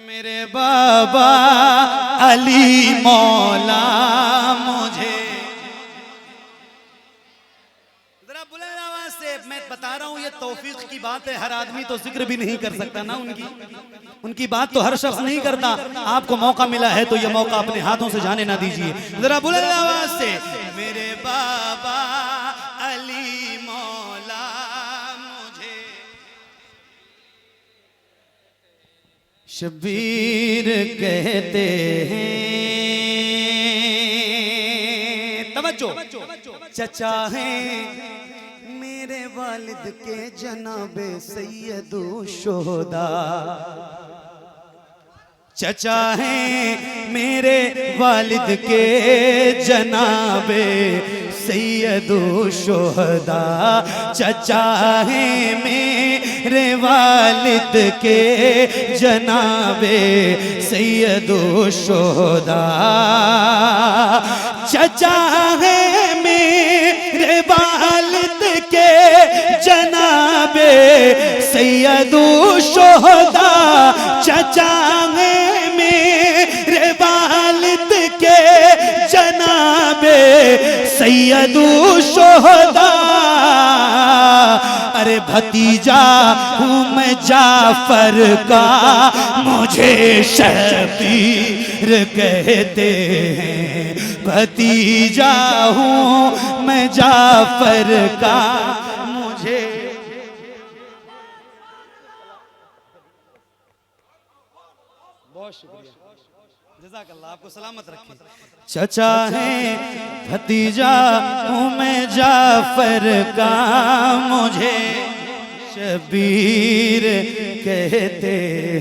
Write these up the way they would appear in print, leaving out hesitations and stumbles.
मेरे बाबा अली मौला मुझे, जरा बुलंद आवाज से मैं बता रहा हूं, ये तौफीक की बात है। हर आदमी तो जिक्र भी नहीं कर सकता ना उनकी बात तो हर शख्स नहीं करता। आपको मौका मिला है तो ये मौका अपने हाथों से जाने ना दीजिए। जरा बुलंद आवाज से मेरे बाबा अली मौला मुझे शबीर कहते हैं। तवज्जो, चचा हैं मेरे वालिद के जनाबे सैयदो शोहदा, चचा हैं मेरे वालिद के जनाबे सैयदो शोहदा, चचा हैं मेरे वालिद के जनाबे सैयदो शोहदा, चचा हैं मेरे वालिद के जनाबे सैयदो शोहदा, चचा हैं मेरे वालिद के जनाबे सैयदो शोहदा। अरे भतीजा हूँ मैं जाफर का, मुझे शबीर कहते हैं। भतीजा हूँ मैं जाफर का, मुझे बहुत शुक्रिया, जज़ाकल्लाह, आपको सलामत रखे। चचा हैं भतीजा हूँ मैं जाफर का, मुझे शबीर कहते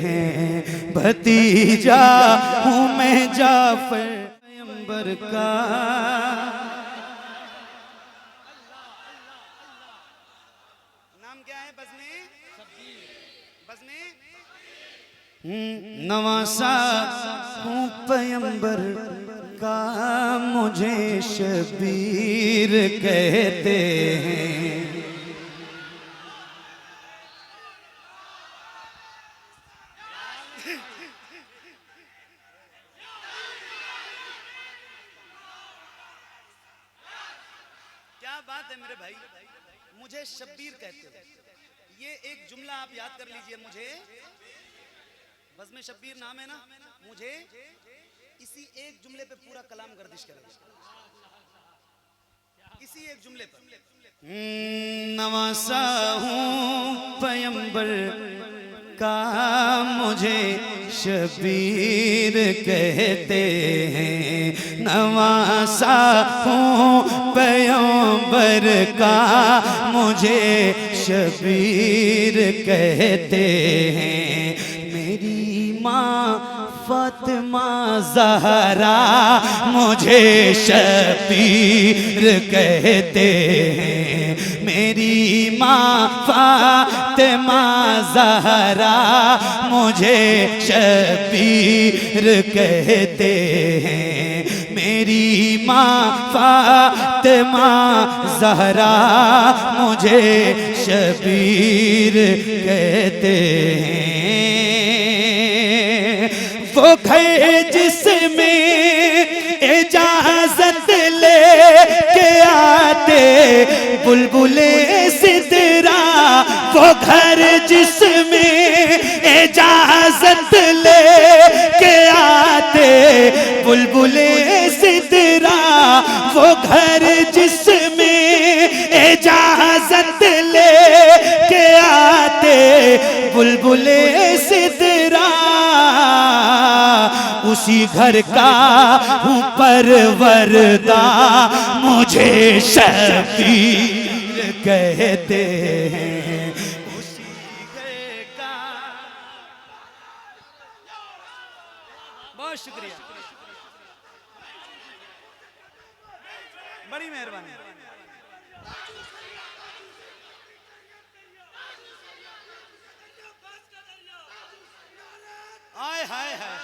हैं। भतीजा हूँ मैं जाफर पैगंबर का। नाम क्या है बज़्मे? नवासा हूँ पैगंबर का, मुझे शबीर कहते हैं। क्या बात है मेरे भाई, मुझे शब्बीर कहते हैं। ये एक जुमला आप याद कर लीजिए। मुझे बज़्मे शब्बीर नाम है ना, मुझे इसी एक जुमले पे पूरा कलाम गर्दिश करें, इसी एक जुमले पर। नवासा हूँ पैगंबर का, मुझे शबीर कहते हैं। नवासा हूँ पैगंबर का, मुझे शबीर कहते हैं। मेरी माँ फातिमा ज़हरा मुझे शबीर कहते हैं। मेरी माँ फातिमा ज़हरा मुझे शबीर कहते हैं। मेरी माँ फातिमा ज़हरा मुझे शबीर कहते हैं। वो घर जिसमें इजाजत ले के आते बुलबुले सिदरा, वो घर जिसमें इजाजत ले के आते बुलबुले सिदरा, वो घर जिसमें इजाजत ले के आते बुलबुले सिदरा, उसी घर का हूँ परवरदा, मुझे शबीर कहते हैं। उसी घर का। बहुत शुक्रिया, बड़ी मेहरबानी। आय हाय हाय,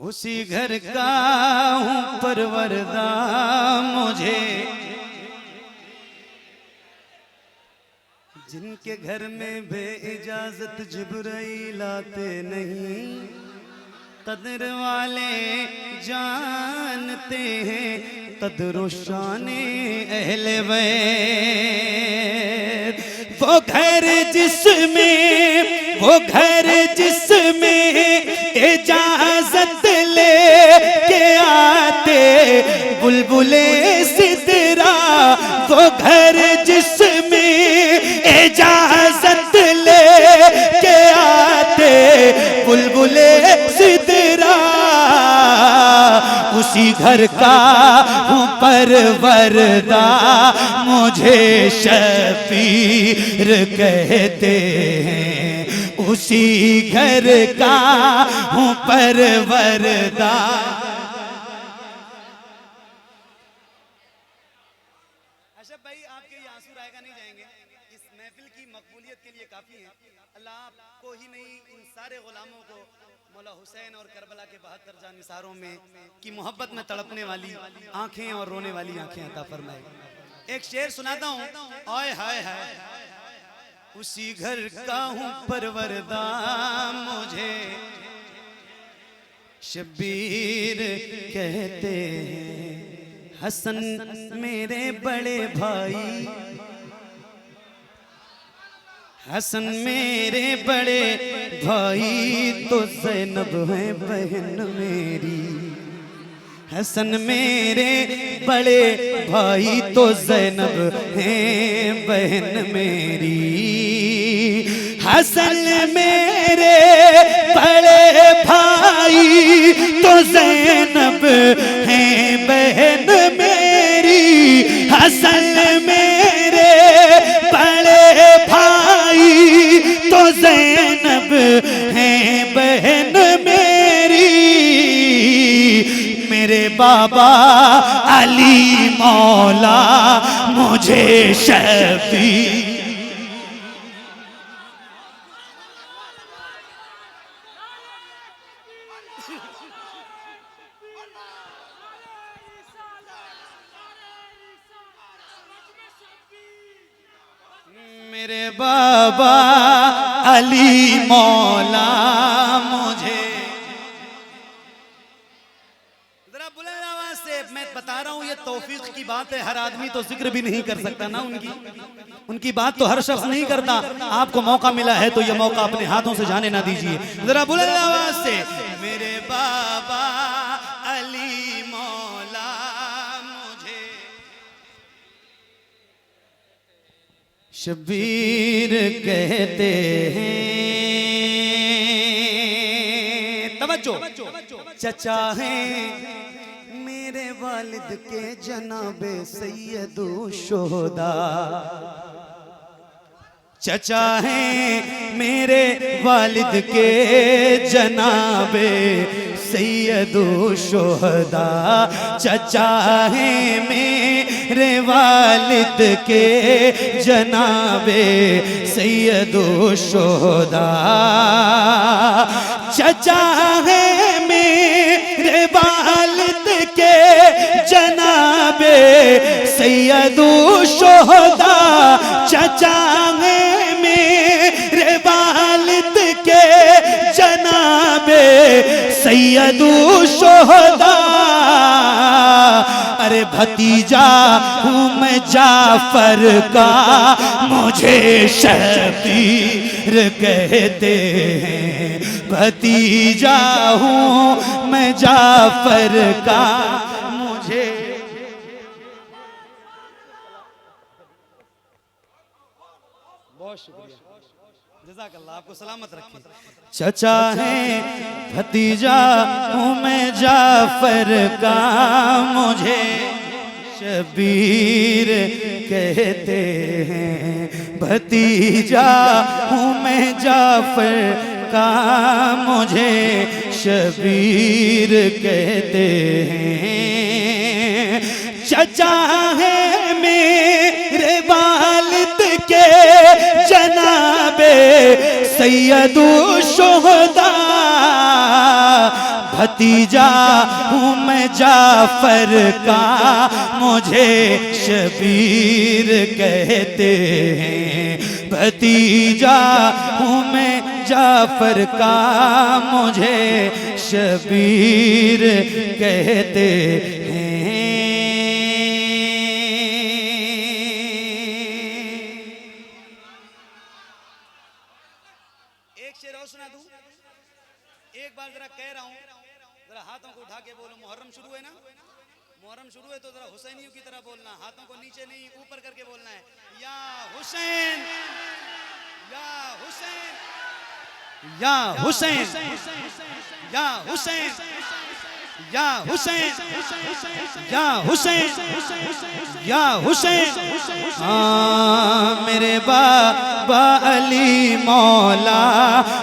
उसी घर का हूँ परवरदा, मुझे जिनके घर में बे इजाजत जिब्राइल आते नहीं, कदर वाले जानते हैं कदर शाने अहले बैत। वो घर जिसमें इजाजत ले के आते बुलबुले सिदरा, वो घर जिसमें इजाजत ले के आते बुलबुले सिदरा, उसी घर का हूँ परवरदा, मुझे शबीर कहते हैं। उसी घर का हूँ परवरदा। अशरफ भाई आपके ये आंसू रायगा नहीं जाएंगे, इस महफिल की मकबूलियत के लिए काफी है। अल्लाह आपको ही नहीं इन सारे गुलामों को मौला हुसैन और करबला के 72 जानिसारों में की मोहब्बत में तड़पने वाली आंखें और रोने वाली आंखें अता फरमाए। एक शेर सुनाता हूँ। ओए हाय हाय, उसी घर का हूँ परवरदा, मुझे शबीर कहते हैं। हसन मेरे बड़े भाई, हसन मेरे बड़े भाई तो ज़ैनब है बहन मेरी। हसन मेरे बड़े भाई तो ज़ैनब है बहन मेरी। हसन मेरे बड़े भाई तो ज़ैनब है बहन मेरी। हसन मेरे बड़े भाई तो ज़ैनब है बहन मेरी। मेरे बाबा अली मौला मुझे शबीर। मेरे बाबा अली मौला मुझे। जरा बुलंद आवाज से मैं बता रहा हूँ, ये तौफीक की बात है। हर आदमी तो जिक्र भी नहीं कर सकता ना उनकी बात तो हर शख्स नहीं करता। आपको मौका मिला है तो ये मौका अपने हाथों से जाने ना दीजिए। जरा बुलंद आवाज से मेरे बाबा अली मौला मुझे शबीर कहते हैं। तवज्जो, चचा हैं मेरे वालिद के जनाबे सैयदो शोहदा। चचा हैं मेरे वालिद के जनाबे सैयदो शोहदा। चचा हैं मेरे वालिद के जनाबे सैयदो शोहदा। चचा हैं मेरे वालिद के जनाबे सैयदो शोहदा। चचा हैं मेरे वालिद के जनाबे सैयदो शोहदा। अरे भतीजा हूँ मैं जाफर का, मुझे शबीर कहते हैं। भतीजा हूँ मैं जाफर का, मुझे। बहुत शुक्रिया, जज़ाकल्लाह, आपको सलामत रखे। चचा है भतीजा हूँ मैं जाफर का, मुझे शबीर कहते हैं। भतीजा हूँ मैं जाफर का, मुझे शबीर कहते हैं। चचा है मेरे वालिद के जनाबे सैयदो शोहदा। भतीजा हूँ मैं जाफर का, मुझे शबीर कहते हैं। भतीजा हूँ मैं जाफर का, मुझे शबीर कहते हैं। एक शेर और सुना दूं, एक बार जरा कह रहा हूं, जरा हाथों को उठा के बोलो। मुहर्रम शुरू है ना, मुहर्रम शुरू है तो जरा हुसैनियों की तरह बोलना, हाथों को नीचे नहीं ऊपर करके बोलना है। या हुसैन, या हुसैन, या हुसैन, या हुसैन, या हुसैन, या हुसैन, या हुसैन। मेरे बाबा अली मौला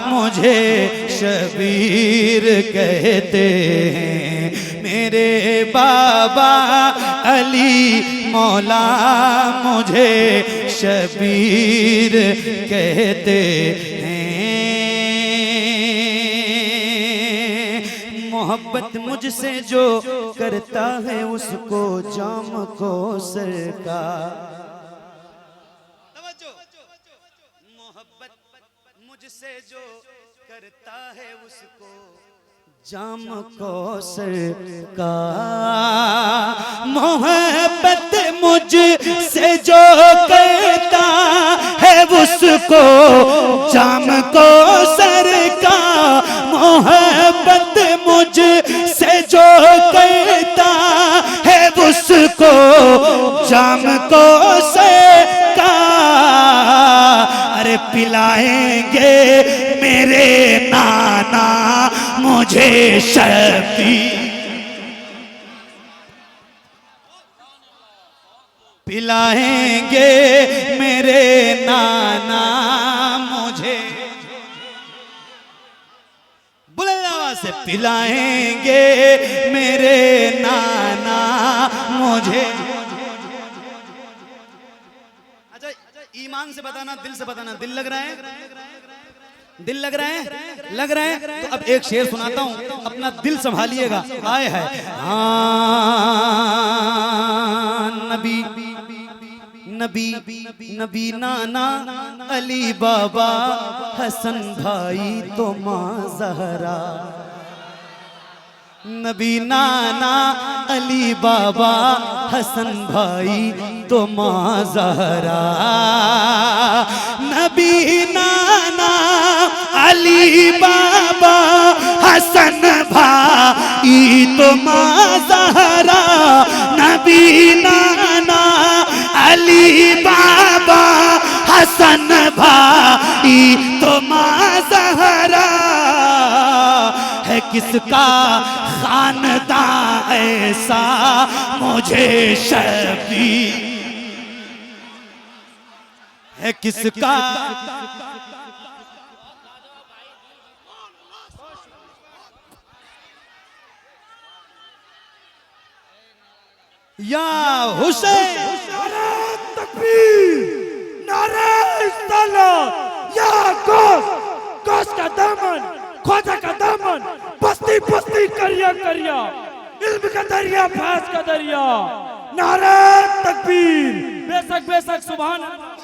मुझे शबीर कहते हैं। मेरे बाबा अली मौला मुझे शबीर कहते हैं। मोहब्बत मुझसे जो करता है उसको जाम को सरकार। मोहब्बत मुझसे जो करता है उसको जाम को सरकार। मोहब्बत मुझसे जो करता है उसको जाम को सरकार। मोहब्बत मुझसे जो करता है उसको जाम को सरकार। अरे पिलाएंगे मेरे नाना मुझे शबीर, पिलाएंगे मेरे नाना मुझे, बुलंद आवाज से पिलाएंगे मेरे नाना मुझे। अच्छा ईमान से बताना, दिल से बताना। दिल लग रहा है, दिल लग रहा है, लग रहा है तो अब एक शेर सुनाता हूं, अपना दिल संभालिएगा। आए है नबी नबी नबी नाना अली बाबा हसन भाई तो माँ ज़हरा। नबी नाना अली बाबा हसन भाई तो माँ ज़हरा। नबी नाना अली बाबा हसन भाई तो माँ ज़हरा। नबी नाना अली बाबा हसन भाई तो माँ ज़हरा। है किसका खानदान ऐसा मुझे शबीर, है किसका या हुसैन। नारे तकबीर, नारे इस्लाम, या गोश का दामन, ख्वाजा का दामन, बस्ती बस्ती करिया करिया, इल्म का दरिया, फैज का दरिया। नारे तकबीर, बेशक बेशक सुभान अल्लाह।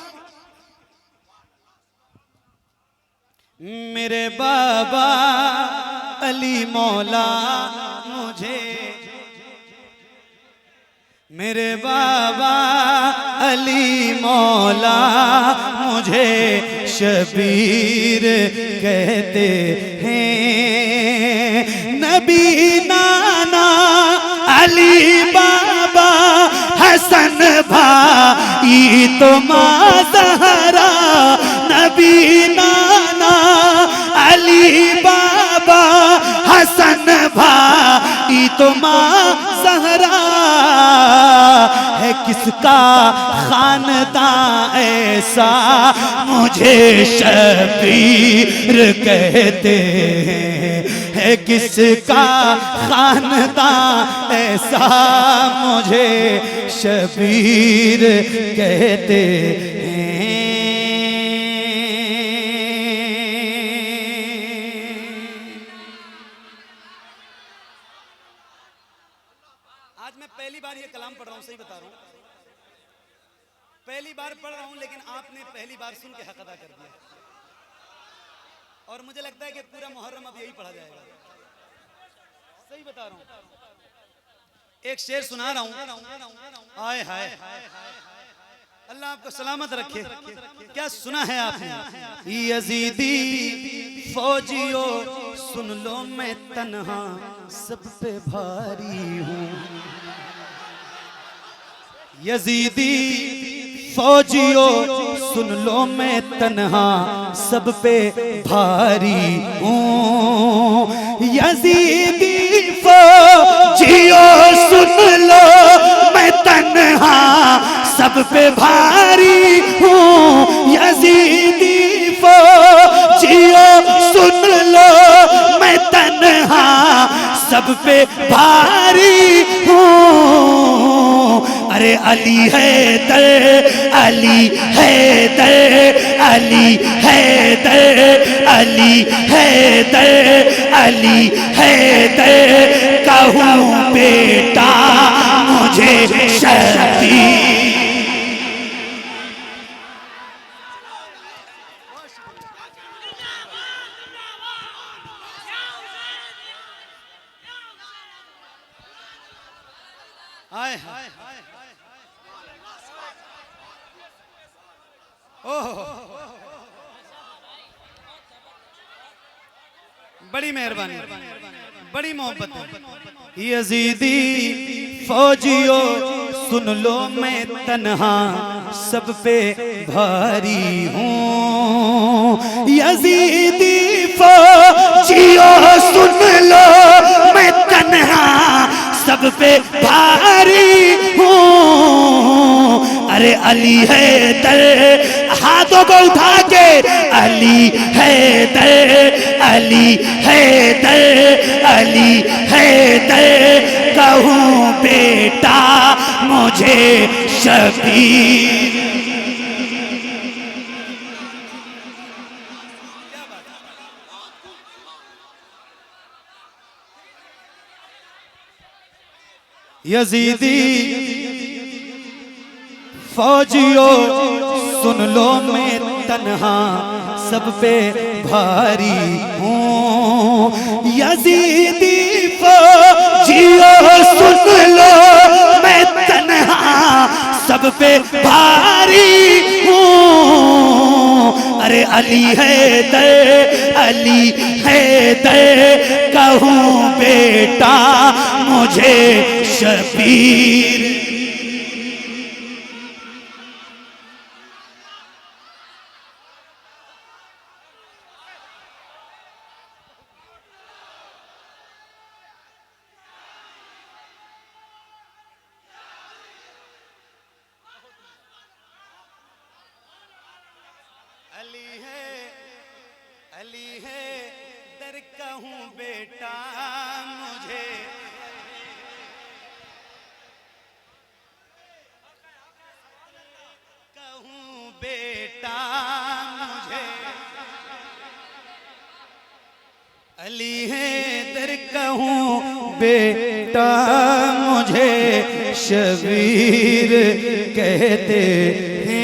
मेरे बाबा अली मौला मुझे, मेरे बाबा अली मौला मुझे शबीर कहते हैं। नबी नाना अली बाबा हसन भाई तो माँ ज़हरा। नबी नाना अली बाबा हसन भाई तो माँ ज़हरा। है किसका खानदान ऐसा मुझे शबीर कहते हैं। है किसका खानदान ऐसा मुझे शबीर कहते हैं। ये कलाम पढ़ रहा हूँ, सही बता रहा हूँ, पहली बार पढ़ रहा हूँ, लेकिन आपने पहली बार सुन के हक अदा कर दिया। और मुझे लगता है कि पूरा मुहर्रम अब यही पढ़ा जाएगा। सही बता रहा हूँ। एक शेर सुना रहा हूँ। आए हाय, अल्लाह आपको सलामत रखे। क्या सुना है आपने? यजीदी फौजियों सुन लो, मैं तन्हा सब पे भारी हूँ। यजीदी फौजियों सुन लो, मैं तन्हा सब पे भारी हूँ। यजीदी फौजियों सुन लो, मैं तन्हा सब पे भारी हूँ। यजीदी फौजियों सुन लो, मैं तन्हा सब पे भारी हूँ। अरे अली हैदर, अली हैदर, अली हैदर, अली हैदर, अली हैदर, कहूँ बेटा मुझे शबीर। हाय हाय, ओह बड़ी मेहरबानी, बड़ी मोहब्बत है। यजीदी फौजियों सुन लो, मैं तन्हा सब पे भारी हूँ। यजीदी फौजियों सुन लो, मैं तन्हा सब पे भारी हूँ। अरे अली हैदर, हाथों को उठा के, अली हैदर, अली हैदर, अली हैदर, कहूँ बेटा मुझे शबीर। यजीदी फौजियों सुन लो, मैं तन्हा सब पे भारी हूँ। यजीदी फौजियों सुन लो, मैं तन्हा सब पे भारी हूँ। अरे अली हैदर, अली हैदर, कहूँ बेटा मुझे शबीर। अली है, अली है, दर कहूँ बेटा मुझे, कहूँ बेटा मुझे। अली है, दर कहूँ बेटा मुझे, शबीर कहते हैं।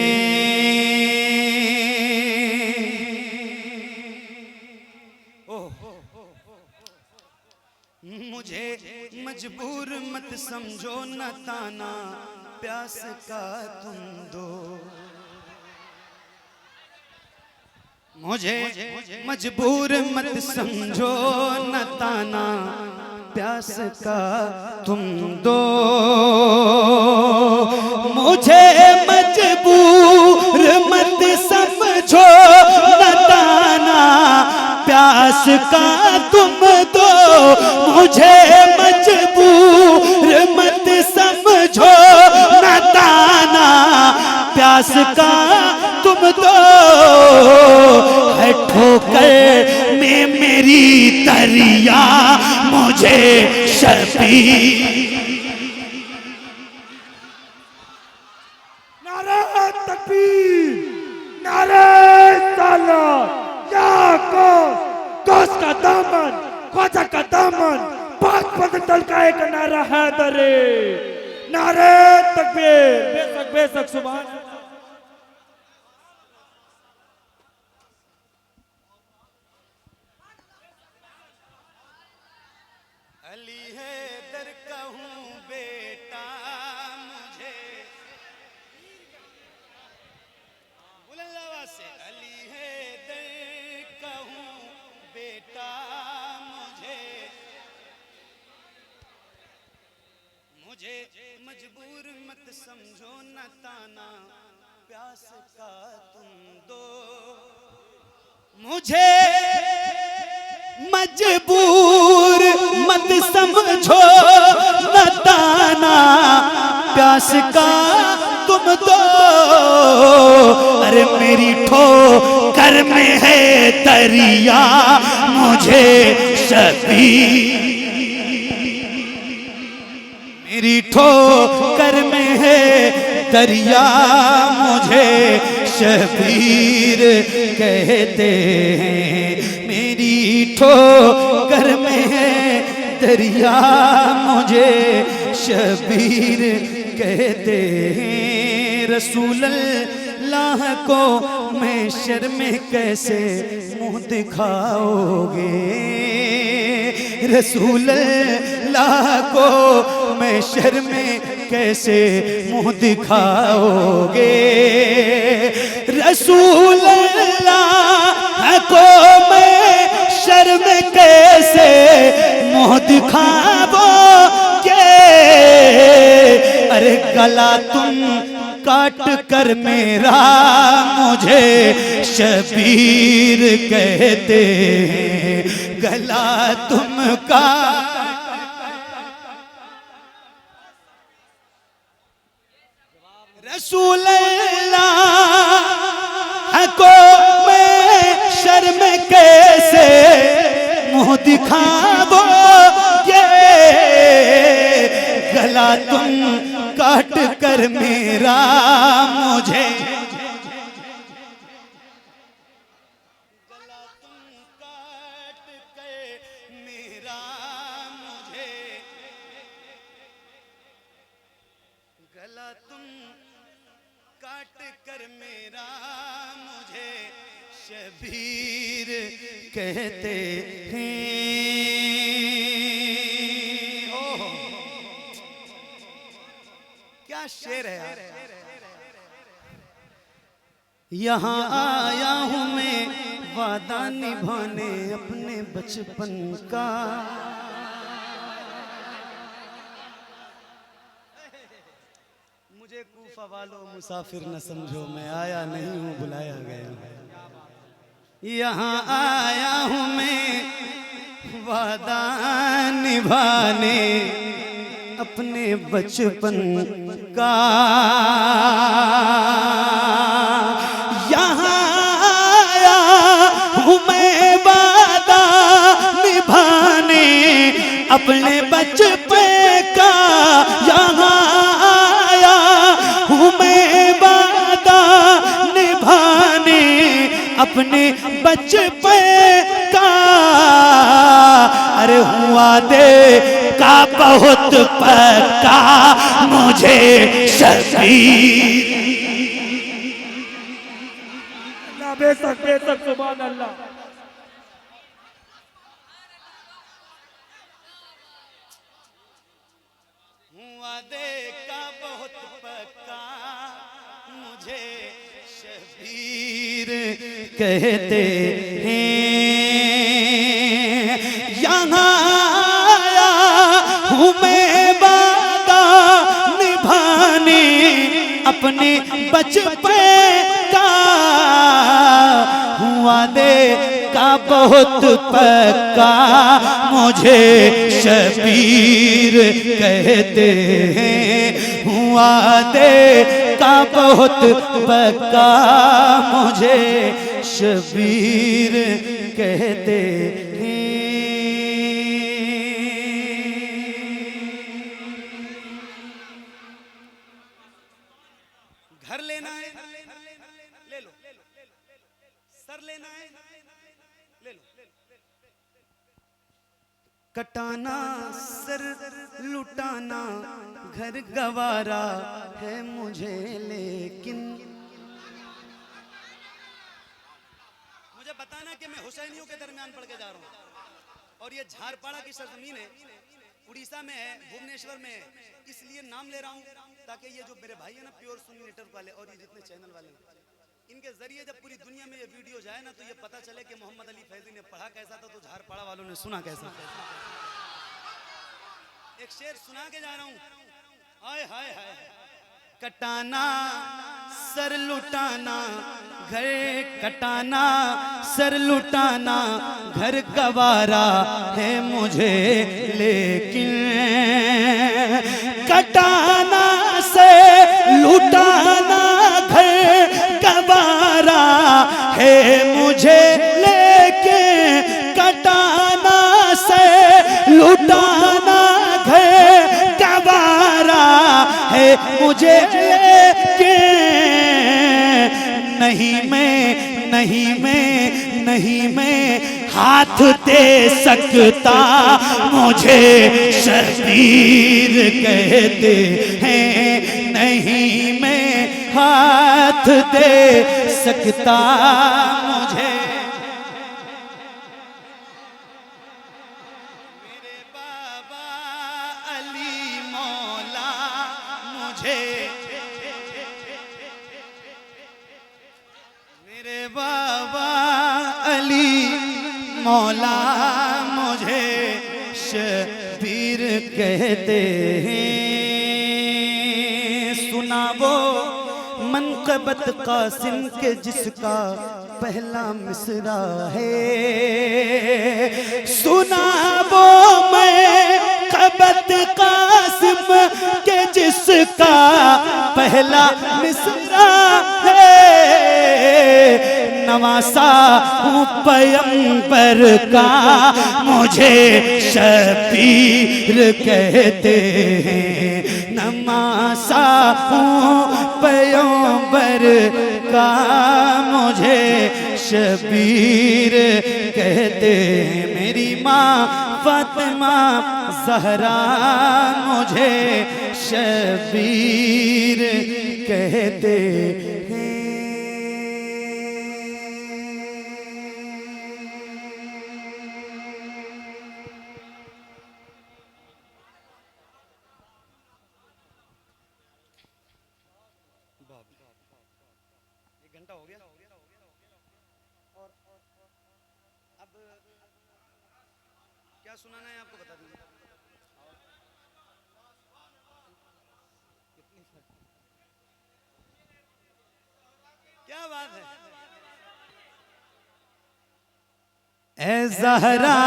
मुझे मजबूर मत समझो, न ताना प्यास का तुम दो। मुझे मजबूर मत समझो, न ताना प्यास का तुम दो। मुझे मजबूर मत समझो, न ताना प्यास का तुम दो। मुझे मजबूर मत समझो, न ताना प्यास का तुम दो। है ठोकर में मेरी दरिया मुझे शबीर। नारे तकबीर, नारे सालात, या गौस का दामन, ख्वाजा का दामन, पाक पतन का एक नारा हैदरे, नारे तकबीर, बेशक बेशक सुभान अल्लाह। अली हैदर कहूँ बेटा मुझे, बुलंद आवाज से अली हैदर कहूँ बेटा मुझे, मुझे मजबूर मत समझो न ताना प्यास का तुम दो, मुझे मजबूर मत समझो न ताना प्यास का तुम दो, अरे मेरी ठोकर में है दरिया मुझे शबीर, मेरी ठोकर में है दरिया मुझे शबीर कहते हैं, मेरी ठोकर में है दरिया मुझे शबीर कहते हैं। रसूल अल्लाह को महशर में कैसे मुंह दिखाओगे, रसूल अल्लाह को महशर में कैसे मुंह दिखाओगे, रसूल अल्लाह को महशर में कैसे मुंह दिखाओगे, अरे गला तुम काट कर मेरा मुझे शबीर कहते हैं, गला तुम काट रसूल अल्लाह को मैं शर्म कैसे मुंह दिखाओगे, गला तुम काट कर मेरा मुझे, गला तुम काट कर मेरा मुझे, गला तुम काट कर मेरा मुझे शबीर कहते हैं। ओह क्या शेर है यार। यहाँ आया हूँ मैं वादा निभाने अपने बचपन का, मुझे कूफा वालों मुसाफिर न समझो, मैं आया नहीं हूँ बुलाया गया हूँ। यहाँ आया हूँ मैं वादा निभाने अपने बचपन का, यहाँ आया हूँ मैं वादा निभाने अपने बचपन का, यहाँ आया हूँ मैं वादा निभाने अपने बचपन का, अरे हुआ दे का बहुत पक्का मुझे शबीर, बेशक बेशक सुभान अल्लाह। वादे का बहुत पक्का मुझे शबीर कहते हैं। यहाँ आया हूँ मैं वादा निभाने अपने बचपन का, हुआ दे का बहुत पक्का मुझे शबीर कहते हैं, हुआ दे का बहुत पक्का मुझे शबीर कहते हैं। घर लेना है ले लो, सर लेना है ले लो, कटाना सर लुटाना घर गवारा है मुझे, लेकिन मुझे बताना कि मैं हुसैनियों के दरमियान पढ़ के जा रहा हूँ। और ये झारपाड़ा की सरजमीन है, उड़ीसा में है, भुवनेश्वर में है। इसलिए नाम ले रहा हूँ ताकि ये जो मेरे भाई है ना प्योर सुन्नी नेटवर्क वाले और ये जितने चैनल वाले हैं, इनके जरिए जब पूरी दुनिया में ये वीडियो जाए ना तो ये पता चले कि मोहम्मद अली फैजी ने पढ़ा कैसा था तो झारपाड़ा वालों ने सुना कैसा। एक शेर सुना के जा रहा हूँ। हाय हाय हाय, कटाना सर लुटाना घर, कटाना सर लुटाना घर गवारा है मुझे, लेकिन कटाना से लुटाना घर गवारा है मुझे, लेकिन कटाना से लुटाना घर गवारा है मुझे, लेकिन नहीं मैं हाथ दे सकता, मुझे शबीर कहते हैं। नहीं मैं हाथ दे सकता, मुझे मेरे बाबा अली मौला मुझे, मेरे बाबा अली मौला मुझे शबीर कहते हैं। सुना वो मनक़बत कासिम के जिसका पहला मिसरा है, सुना वो मनक़बत कासिम के जिसका पहला मिसरा है। नवासा हूँ पैगंबर का, मुझे शबीर कहते हैं। नवासा हूँ पैगंबर का, मुझे शबीर कहते हैं। मेरी माँ फातिमा ज़हरा मुझे शबीर कहते हैं। एक घंटा हो गया और अब क्या सुनाना है आपको बता दीजिए। क्या बात है। ए ज़हरा